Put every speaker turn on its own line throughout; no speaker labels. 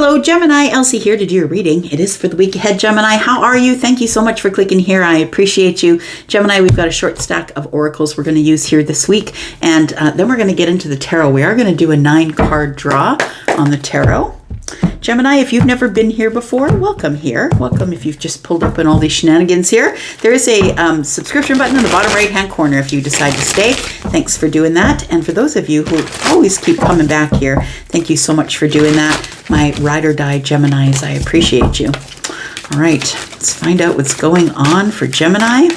Hello, Gemini. Elsie here to do your reading. It is for the week ahead, Gemini. How are you? Thank you so much for clicking here. I appreciate you. Gemini, we've got a short stack of oracles we're going to use here this week, and then we're going to get into the tarot. We are going to do a 9-card draw on the tarot. Gemini, if you've never been here before, welcome here. Welcome if you've just pulled up in all these shenanigans here. There is a subscription button in the bottom right-hand corner if you decide to stay. Thanks for doing that. And for those of you who always keep coming back here, thank you so much for doing that. My ride or die Geminis, I appreciate you. All right, let's find out what's going on for Gemini.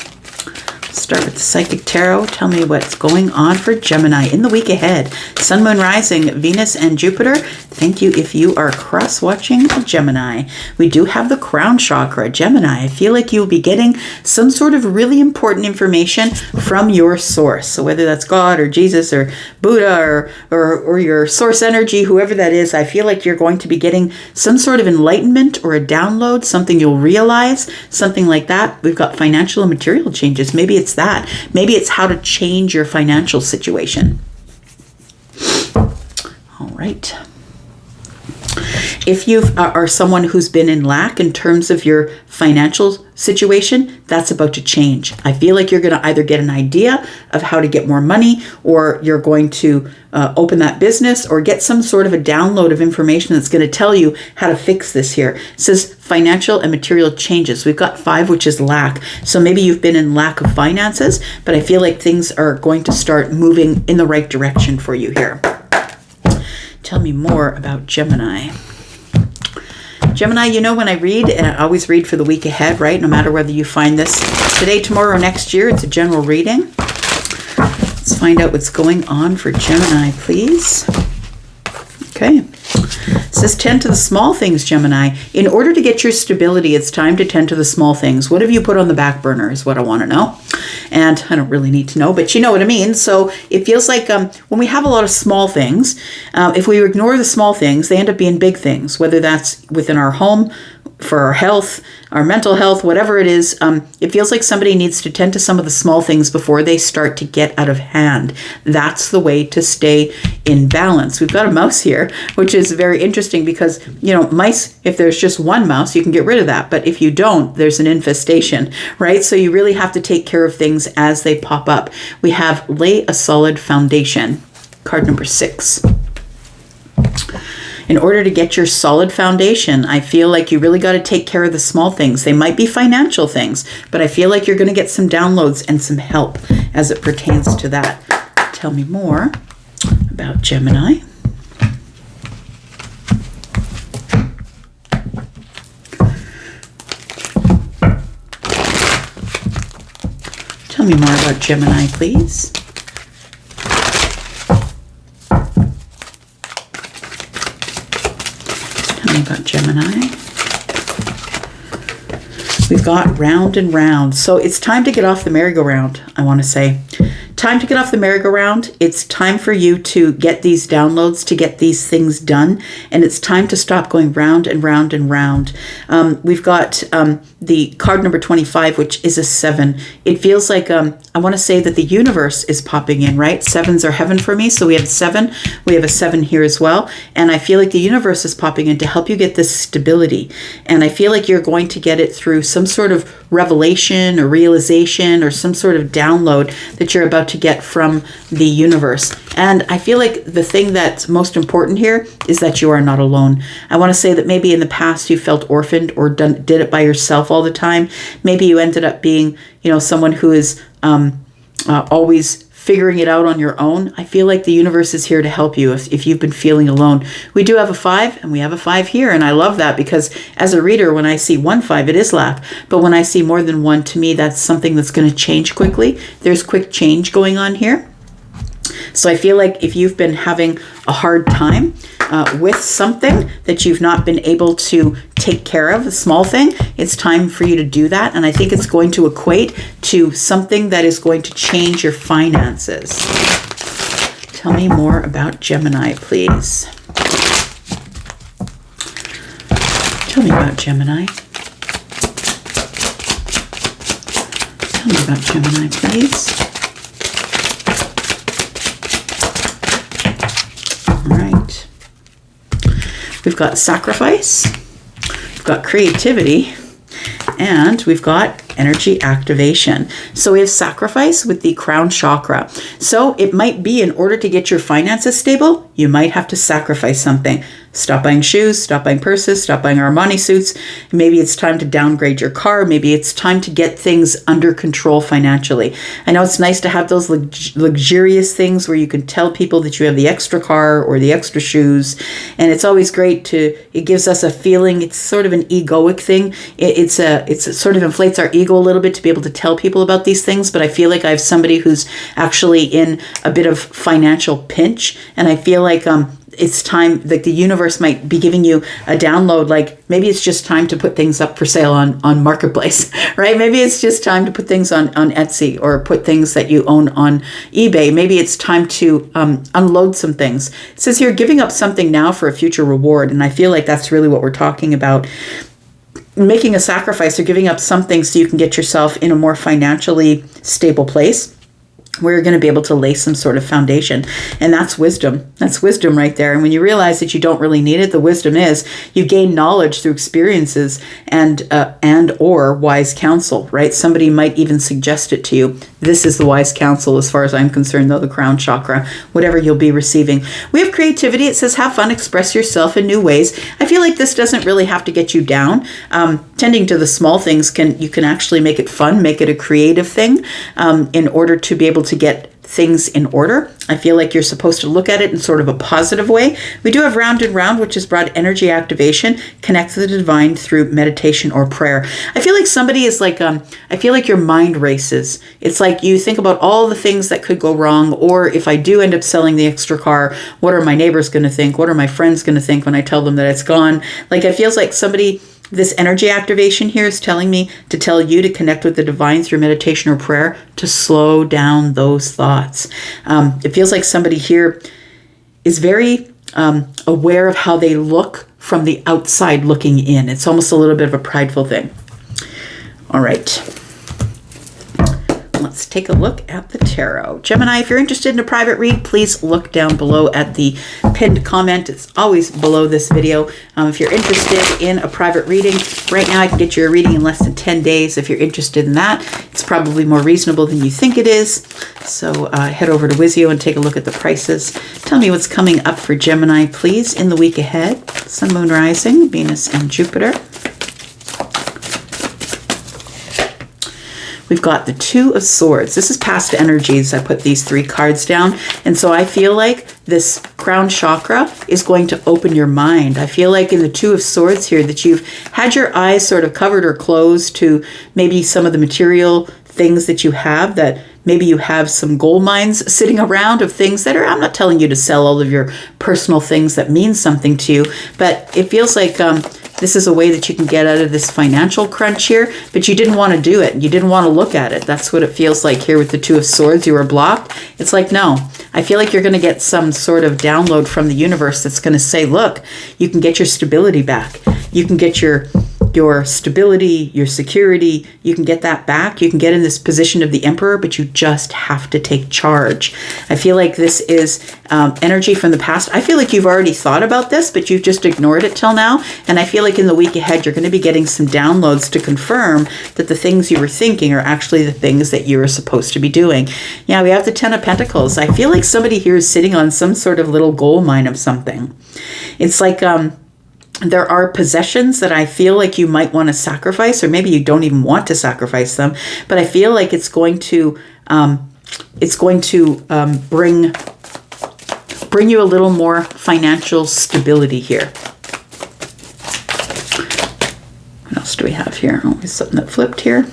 Start with the Psychic Tarot. Tell me what's going on for Gemini in the week ahead. Sun, Moon, Rising, Venus, and Jupiter. Thank you if you are cross-watching Gemini. We do have the Crown Chakra. Gemini, I feel like you'll be getting some sort of really important information from your source. So whether that's God or Jesus or Buddha or your source energy, whoever that is, I feel like you're going to be getting some sort of enlightenment or a download, something you'll realize, something like that. We've got financial and material changes. Maybe it's that. Maybe it's how to change your financial situation. All right. If you are someone who's been in lack in terms of your financial situation, that's about to change. I feel like you're going to either get an idea of how to get more money, or you're going to open that business, or get some sort of a download of information that's going to tell you how to fix this here. It says financial and material changes. We've got 5, which is lack. So maybe you've been in lack of finances, but I feel like things are going to start moving in the right direction for you here. Tell me more about Gemini. Gemini, you know when I read, and I always read for the week ahead, right? No matter whether you find this today, tomorrow, or next year, it's a general reading. Let's find out what's going on for Gemini, please. Okay. It says tend to the small things, Gemini. In order to get your stability, it's time to tend to the small things. What have you put on the back burner is what I want to know. And I don't really need to know, but you know what I mean. So it feels like when we have a lot of small things, if we ignore the small things, they end up being big things, whether that's within our home, for our health, our mental health, whatever it is. It feels like somebody needs to tend to some of the small things before they start to get out of hand. That's the way to stay in balance. We've got a mouse here, which is very interesting because, you know, mice, if there's just one mouse, you can get rid of that. But if you don't, there's an infestation, right? So you really have to take care of things as they pop up. We have lay a solid foundation, card number 6. In order to get your solid foundation, I feel like you really got to take care of the small things. They might be financial things, but I feel like you're going to get some downloads and some help as it pertains to that. Tell me more about Gemini. Tell me more about Gemini, please. About Gemini. We've got round and round. So it's time to get off the merry-go-round, I want to say. Time to get off the merry-go-round. It's time for you to get these downloads, to get these things done. And it's time to stop going round and round and round. We've got the card number 25, which is a 7. It feels like, I want to say that the universe is popping in, right? 7s are heaven for me. So we have 7. We have a 7 here as well. And I feel like the universe is popping in to help you get this stability. And I feel like you're going to get it through some sort of revelation or realization or some sort of download that you're about to get from the universe. And I feel like the thing that's most important here is that you are not alone. I want to say that maybe in the past you felt orphaned or did it by yourself all the time. Maybe you ended up being, you know, someone who is always figuring it out on your own. I feel like the universe is here to help you if you've been feeling alone. We do have a 5, and we have a 5 here, and I love that because as a reader, when I see 1 5, it is lack. But when I see more than 1, to me, that's something that's going to change quickly. There's quick change going on here. So I feel like if you've been having a hard time with something that you've not been able to take care of, a small thing, it's time for you to do that. And I think it's going to equate to something that is going to change your finances. Tell me more about Gemini, please. Tell me about Gemini. Tell me about Gemini, please. All right. We've got sacrifice, we've got creativity, and we've got energy activation. So we have sacrifice with the crown chakra. So it might be, in order to get your finances stable, you might have to sacrifice something. Stop buying shoes, stop buying purses, stop buying Armani suits. Maybe it's time to downgrade your car. Maybe it's time to get things under control financially. I know it's nice to have those luxurious things where you can tell people that you have the extra car or the extra shoes. And it's always great it gives us a feeling, it's sort of an egoic thing. It sort of inflates our ego a little bit to be able to tell people about these things. But I feel like I have somebody who's actually in a bit of financial pinch. And I feel like, it's time, like the universe might be giving you a download, like maybe it's just time to put things up for sale on Marketplace, right? Maybe it's just time to put things on Etsy or put things that you own on eBay. Maybe it's time to unload some things. It says here, giving up something now for a future reward. And I feel like that's really what we're talking about. Making a sacrifice or giving up something so you can get yourself in a more financially stable place, where you're going to be able to lay some sort of foundation. And that's wisdom. That's wisdom right there. And when you realize that you don't really need it, the wisdom is you gain knowledge through experiences and or wise counsel, right? Somebody might even suggest it to you. This is the wise counsel as far as I'm concerned, though, the crown chakra, whatever you'll be receiving. We have creativity. It says have fun, express yourself in new ways. I feel like this doesn't really have to get you down. Tending to the small things, you can actually make it fun, make it a creative thing in order to be able to get things in order. I feel like you're supposed to look at it in sort of a positive way. We do have round and round, which has brought energy activation, connect to the divine through meditation or prayer. I feel like somebody is like, I feel like your mind races. It's like you think about all the things that could go wrong, or if I do end up selling the extra car, what are my neighbors going to think? What are my friends going to think when I tell them that it's gone? Like, it feels like this energy activation here is telling me to tell you to connect with the divine through meditation or prayer to slow down those thoughts. It feels like somebody here is very aware of how they look from the outside looking in. It's almost a little bit of a prideful thing. All right. Let's take a look at the tarot. Gemini, if you're interested in a private read, please look down below at the pinned comment. It's always below this video. If you're interested in a private reading, right now I can get you a reading in less than 10 days. If you're interested in that, it's probably more reasonable than you think it is. So head over to Wizio and take a look at the prices. Tell me what's coming up for Gemini, please, in the week ahead. Sun, Moon, Rising, Venus, and Jupiter. We've got the Two of Swords. This is past energies. I put these three cards down. And so I feel like this crown chakra is going to open your mind. I feel like in the Two of Swords here that you've had your eyes sort of covered or closed to maybe some of the material things that you have, that maybe you have some gold mines sitting around of things that are, I'm not telling you to sell all of your personal things that mean something to you, but it feels like this is a way that you can get out of this financial crunch here, but you didn't want to do it. You didn't want to look at it. That's what it feels like here with the Two of Swords. You were blocked. It's like, no, I feel like you're going to get some sort of download from the universe that's going to say, look, you can get your stability back. You can get your stability, your security, you can get that back. You can get in this position of the emperor, but you just have to take charge. I feel like this is energy from the past. I feel like you've already thought about this, but you've just ignored it till now. And I feel like in the week ahead, you're going to be getting some downloads to confirm that the things you were thinking are actually the things that you are supposed to be doing. Yeah, we have the Ten of Pentacles. I feel like somebody here is sitting on some sort of little gold mine of something. It's like, there are possessions that I feel like you might want to sacrifice, or maybe you don't even want to sacrifice them, but I feel like it's going to bring you a little more financial stability here. What else do we have here? Oh, there's something that flipped here.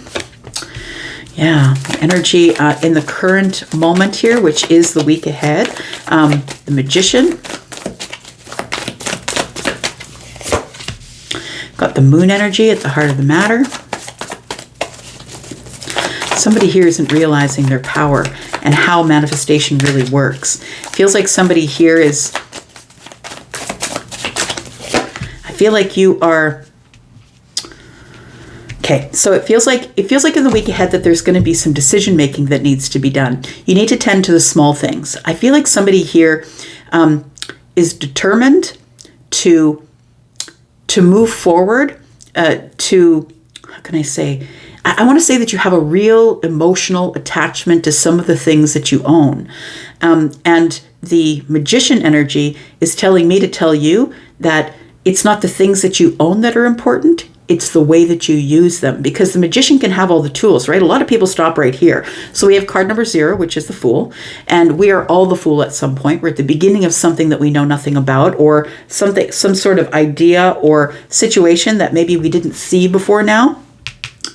Yeah, energy in the current moment here, which is the week ahead. The Magician. Got the Moon energy at the heart of the matter. Somebody here isn't realizing their power and how manifestation really works. Feels like somebody here is, I feel like you are, okay, so it feels like in the week ahead that there's going to be some decision making that needs to be done. You need to tend to the small things. I feel like somebody here is determined to to move forward, to, how can I say, I want to say that you have a real emotional attachment to some of the things that you own. And the Magician energy is telling me to tell you that it's not the things that you own that are important. It's the way that you use them, because the Magician can have all the tools, right? A lot of people stop right here. So we have card number 0, which is the Fool, and we are all the Fool at some point. We're at the beginning of something that we know nothing about, or something, some sort of idea or situation that maybe we didn't see before now.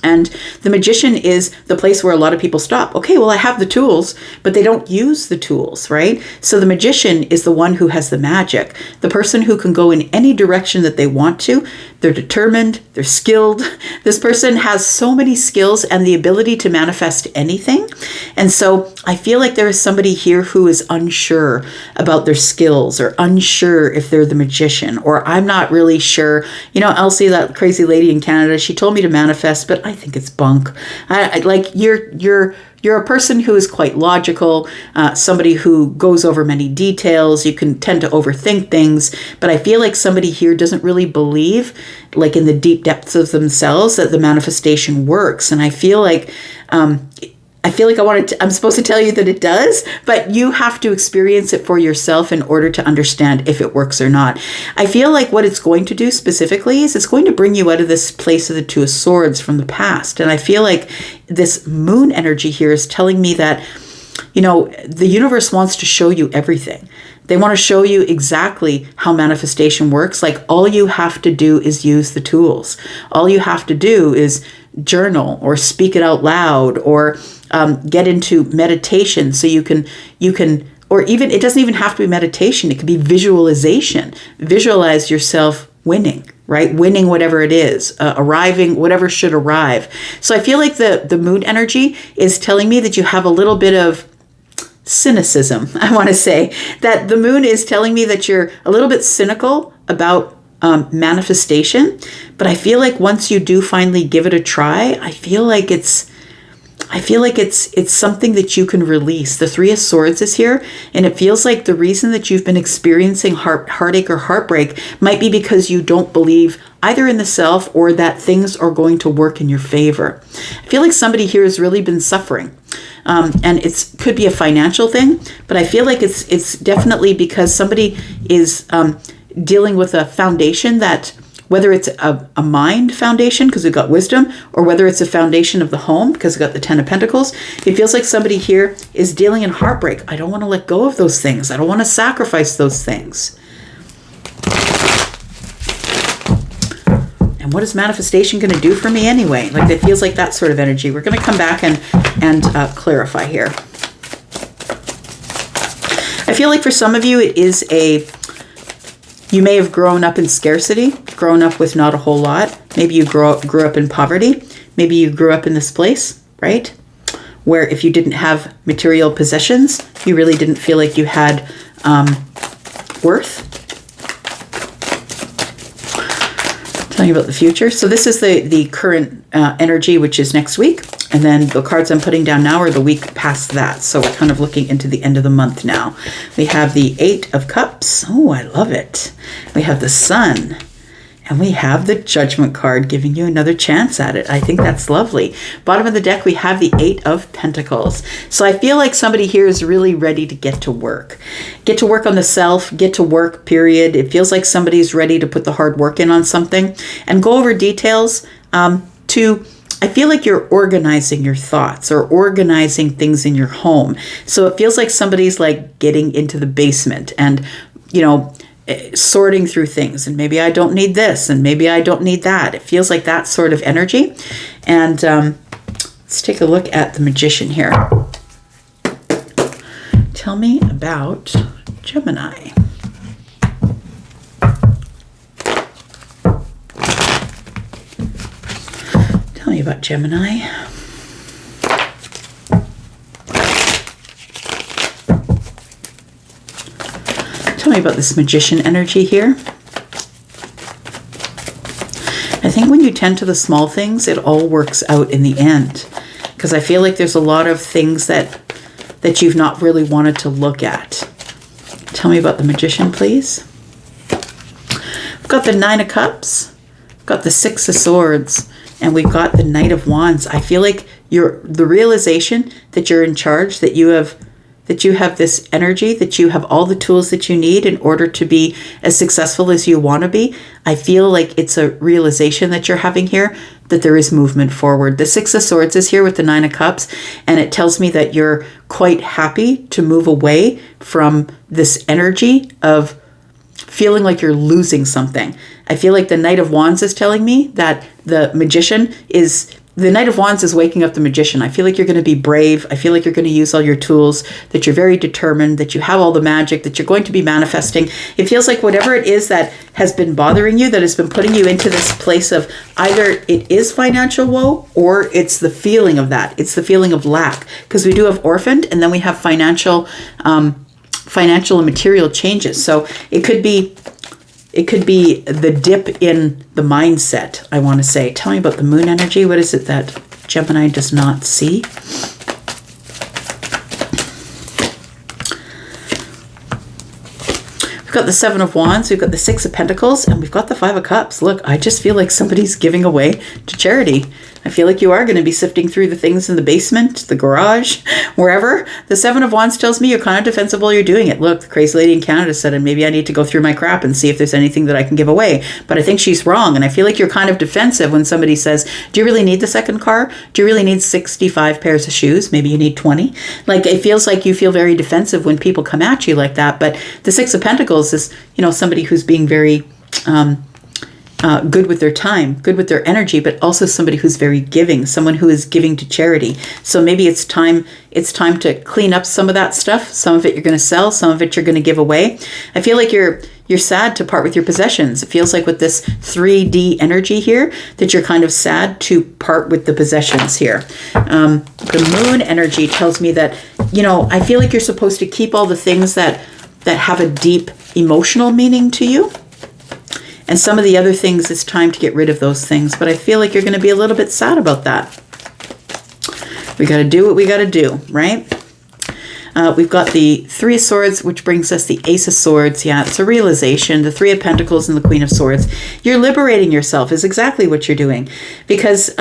And the Magician is the place where a lot of people stop. Okay, well, I have the tools, but they don't use the tools, right? So the Magician is the one who has the magic, the person who can go in any direction that they want to. They're determined, they're skilled. This person has so many skills and the ability to manifest anything. And so I feel like there is somebody here who is unsure about their skills, or unsure if they're the Magician, or I'm not really sure. You know, Elsie, that crazy lady in Canada, she told me to manifest, but I think it's bunk. Like you're a person who is quite logical, somebody who goes over many details. You can tend to overthink things, but I feel like somebody here doesn't really believe, like in the deep depths of themselves, that the manifestation works. And I feel like I'm supposed to tell you that it does, but you have to experience it for yourself in order to understand if it works or not. I feel like what it's going to do specifically is it's going to bring you out of this place of the Two of Swords from the past. And I feel like this Moon energy here is telling me that, you know, the universe wants to show you everything. They want to show you exactly how manifestation works. Like, all you have to do is use the tools. All you have to do is journal or speak it out loud, or get into meditation. So you can, or even, it doesn't even have to be meditation. It could be visualization. Visualize yourself winning, right? Winning whatever it is, arriving, whatever should arrive. So I feel like the Moon energy is telling me that you have a little bit of cynicism. I want to say that the Moon is telling me that you're a little bit cynical about manifestation. But I feel like once you do finally give it a try, I feel like it's something that you can release. The Three of Swords is here, and it feels like the reason that you've been experiencing heartache or heartbreak might be because you don't believe either in the self or that things are going to work in your favor. I feel like somebody here has really been suffering. And it could be a financial thing, but I feel like it's definitely because somebody is dealing with a foundation that, whether it's a mind foundation, because we've got wisdom, or whether it's a foundation of the home, because we've got the Ten of Pentacles, it feels like somebody here is dealing in heartbreak. I don't want to let go of those things. I don't want to sacrifice those things. And what is manifestation going to do for me anyway? Like, it feels like that sort of energy. We're going to come back and clarify here. I feel like for some of you, it is you may have grown up in scarcity, grown up with not a whole lot. Maybe you grew up in poverty. Maybe you grew up in this place, right? Where if you didn't have material possessions, you really didn't feel like you had worth. Telling you about the future. So this is the current energy, which is next week. And then the cards I'm putting down now are the week past that. So we're kind of looking into the end of the month now. We have the Eight of Cups. Oh, I love it. We have the Sun. And we have the Judgment card giving you another chance at it. I think that's lovely. Bottom of the deck, we have the Eight of Pentacles. So I feel like somebody here is really ready to get to work. Get to work on the self, get to work, period. It feels like somebody's ready to put the hard work in on something and go over details I feel like you're organizing your thoughts or organizing things in your home. So it feels like somebody's like getting into the basement and, you know, sorting through things, and maybe I don't need this and maybe I don't need that. It feels like that sort of energy. And let's take a look at the Magician here. Tell me about Gemini. Tell me about Gemini. Tell me about this Magician energy here. I think when you tend to the small things, it all works out in the end. Because I feel like there's a lot of things that you've not really wanted to look at. Tell me about the Magician, please. We've got the Nine of Cups. got the Six of Swords, and we've got the Knight of Wands. I feel like the realization that you're in charge, that you have this energy, that you have all the tools that you need in order to be as successful as you want to be. I feel like it's a realization that you're having here, that there is movement forward. The Six of Swords is here with the Nine of Cups, and it tells me that you're quite happy to move away from this energy of feeling like you're losing something. I feel like the Knight of Wands is telling me that the Knight of Wands is waking up the Magician. I feel like you're going to be brave. I feel like you're going to use all your tools, that you're very determined, that you have all the magic, that you're going to be manifesting. It feels like whatever it is that has been bothering you, that has been putting you into this place of either it is financial woe or it's the feeling of that. It's the feeling of lack, because we do have orphaned, and then we have financial and material changes. So it could be the dip in the mindset, I want to say. Tell me about the moon energy. What is it that Gemini does not see? We've got the Seven of Wands, we've got the Six of Pentacles, and we've got the Five of Cups. Look, I just feel like somebody's giving away to charity. I feel like you are going to be sifting through the things in the basement, the garage, wherever. The Seven of Wands tells me you're kind of defensive while you're doing it. Look, the crazy lady in Canada said, and maybe I need to go through my crap and see if there's anything that I can give away. But I think she's wrong. And I feel like you're kind of defensive when somebody says, do you really need the second car? Do you really need 65 pairs of shoes? Maybe you need 20. Like, it feels like you feel very defensive when people come at you like that. But the Six of Pentacles is, somebody who's being very good with their time, good with their energy, but also somebody who's very giving, someone who is giving to charity. So maybe it's time to clean up some of that stuff. Some of it you're going to sell, some of it you're going to give away. I feel like you're sad to part with your possessions. It feels like with this 3D energy here that you're kind of sad to part with the possessions here. The moon energy tells me that, I feel like you're supposed to keep all the things that have a deep emotional meaning to you. And some of the other things, it's time to get rid of those things. But I feel like you're going to be a little bit sad about that. We got to do what we got to do, right? We've got the Three of Swords, which brings us the Ace of Swords. Yeah, it's a realization. The Three of Pentacles and the Queen of Swords. You're liberating yourself is exactly what you're doing. Because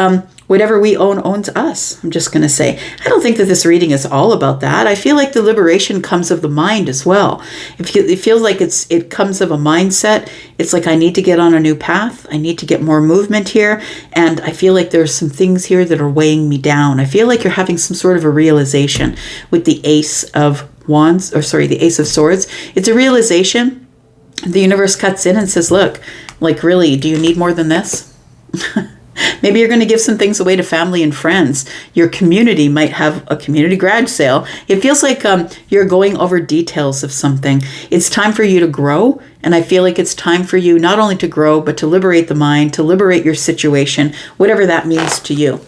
whatever we own owns us, I'm just going to say. I don't think that this reading is all about that. I feel like the liberation comes of the mind as well. It feels like it comes of a mindset. It's like, I need to get on a new path. I need to get more movement here. And I feel like there's some things here that are weighing me down. I feel like you're having some sort of a realization with the Ace of the Ace of Swords. It's a realization. The universe cuts in and says, look, like, really, do you need more than this? Maybe you're going to give some things away to family and friends. Your community might have a community garage sale. It feels like you're going over details of something. It's time for you to grow. And I feel like it's time for you not only to grow, but to liberate the mind, to liberate your situation, whatever that means to you.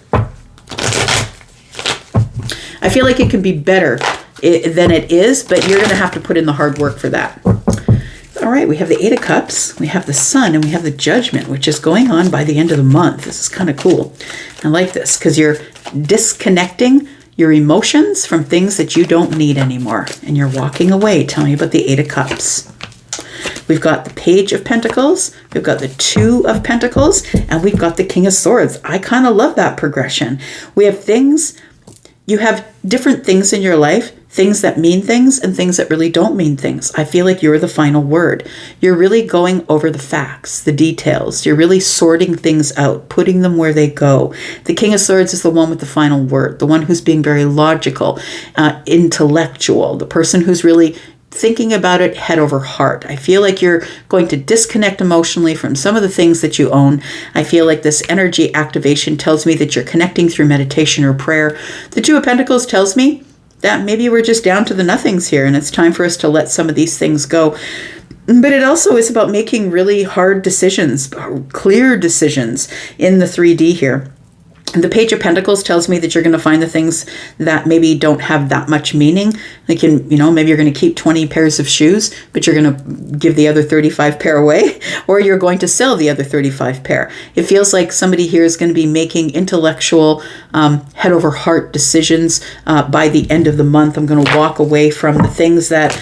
I feel like it can be better than it is, but you're going to have to put in the hard work for that. All right, we have the Eight of Cups, we have the Sun, and we have the Judgment, which is going on by the end of the month. This is kind of cool. I like this because you're disconnecting your emotions from things that you don't need anymore, and you're walking away. Tell me about the Eight of Cups. We've got the Page of Pentacles, we've got the Two of Pentacles, and we've got the King of Swords. I kind of love that progression. We have things, you have different things in your life, things that mean things and things that really don't mean things. I feel like you're the final word. You're really going over the facts, the details. You're really sorting things out, putting them where they go. The King of Swords is the one with the final word, the one who's being very logical, intellectual, the person who's really thinking about it head over heart. I feel like you're going to disconnect emotionally from some of the things that you own. I feel like this energy activation tells me that you're connecting through meditation or prayer. The Two of Pentacles tells me that maybe we're just down to the nothings here and it's time for us to let some of these things go. But it also is about making really hard decisions, clear decisions in the 3D here. The Page of Pentacles tells me that you're going to find the things that maybe don't have that much meaning. Like, maybe you're going to keep 20 pairs of shoes, but you're going to give the other 35 pair away, or you're going to sell the other 35 pair. It feels like somebody here is going to be making intellectual, head over heart decisions by the end of the month. I'm going to walk away from the things that,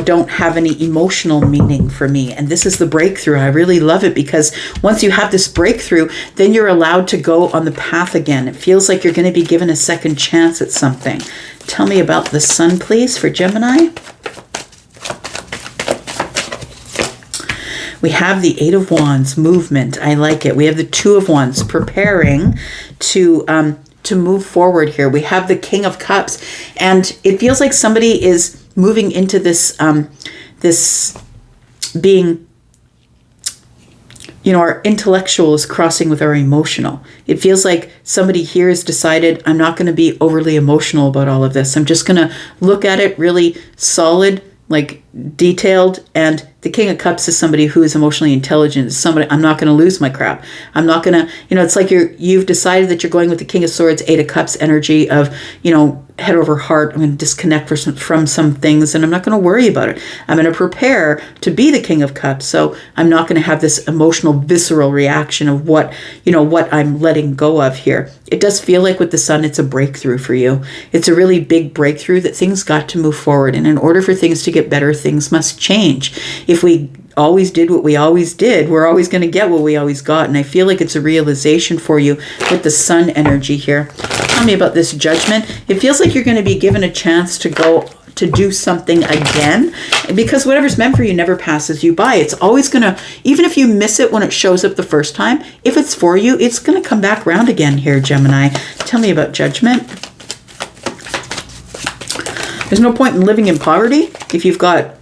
don't have any emotional meaning for me. And this is the breakthrough. I really love it, because once you have this breakthrough, then you're allowed to go on the path again. It feels like you're going to be given a second chance at something. Tell me about the Sun, please, for Gemini. We have the Eight of Wands, movement. I like it. We have the Two of Wands, preparing to move forward here. We have the King of Cups, and it feels like somebody is moving into this this being, our intellectual is crossing with our emotional. It feels like somebody here has decided, I'm not going to be overly emotional about all of this. I'm just going to look at it really solid, like detailed. And the King of Cups is somebody who is emotionally intelligent. It's somebody, I'm not going to lose my crap. I'm not going to, it's like you've decided that you're going with the King of Swords, Eight of Cups energy of, head over heart. I'm going to disconnect from some things, and I'm not going to worry about it. I'm going to prepare to be the King of Cups. So I'm not going to have this emotional, visceral reaction of what I'm letting go of here. It does feel like with the Sun, it's a breakthrough for you. It's a really big breakthrough that things got to move forward. And in order for things to get better, things must change. If we always did what we always did, we're always going to get what we always got. And I feel like it's a realization for you with the Sun energy here. Tell me about this Judgment. It feels like you're going to be given a chance to go to do something again, because whatever's meant for you never passes you by. It's always going to, even if you miss it when it shows up the first time, if it's for you, it's going to come back around again here, Gemini. Tell me about Judgment. There's no point in living in poverty if you've got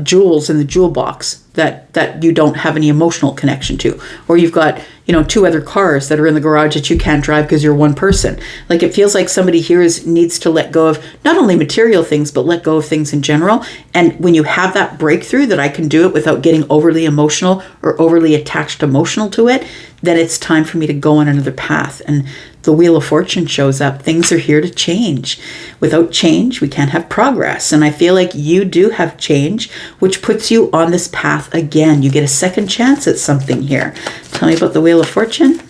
jewels in the jewel box that you don't have any emotional connection to, or you've got two other cars that are in the garage that you can't drive because you're one person. Like, it feels like somebody here needs to let go of not only material things, but let go of things in general. And when you have that breakthrough that I can do it without getting overly emotional or overly attached emotional to it, then it's time for me to go on another path. And the Wheel of Fortune shows up. Things are here to change. Without change, we can't have progress. And I feel like you do have change, which puts you on this path again. You get a second chance at something here. Tell me about the Wheel of Fortune.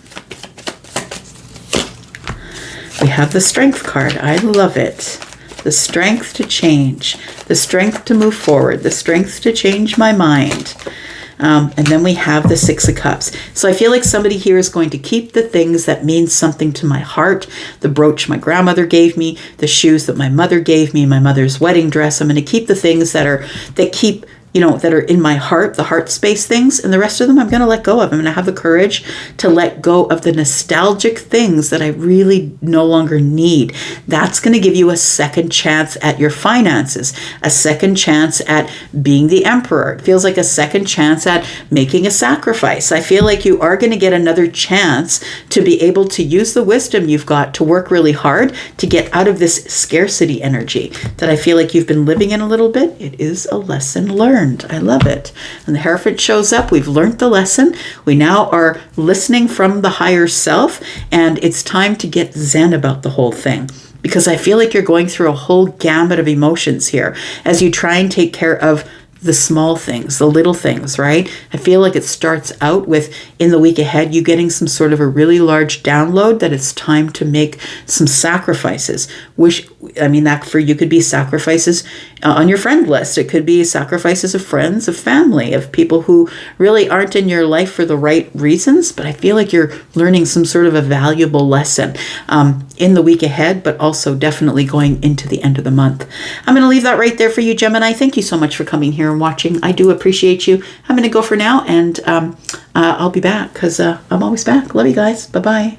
We have the Strength card. I love it. The strength to change, the strength to move forward, the strength to change my mind. And then we have the Six of Cups. So I feel like somebody here is going to keep the things that mean something to my heart. The brooch my grandmother gave me, the shoes that my mother gave me, my mother's wedding dress. I'm going to keep the things that are in my heart, the heart space things, and the rest of them I'm going to let go of. I'm going to have the courage to let go of the nostalgic things that I really no longer need. That's going to give you a second chance at your finances, a second chance at being the emperor. It feels like a second chance at making a sacrifice. I feel like you are going to get another chance to be able to use the wisdom you've got to work really hard to get out of this scarcity energy that I feel like you've been living in a little bit. It is a lesson learned. I love it. And the Hierophant shows up. We've learned the lesson. We now are listening from the higher self, and it's time to get zen about the whole thing. Because I feel like you're going through a whole gamut of emotions here as you try and take care of the small things, the little things, right? I feel like it starts out with, in the week ahead, you getting some sort of a really large download that it's time to make some sacrifices. That for you could be sacrifices on your friend list. It could be sacrifices of friends, of family, of people who really aren't in your life for the right reasons. But I feel like you're learning some sort of a valuable lesson in the week ahead, but also definitely going into the end of the month. I'm going to leave that right there for you, Gemini. Thank you so much for coming here and watching. I do appreciate you. I'm going to go for now, and I'll be back because I'm always back. Love you guys. Bye-bye.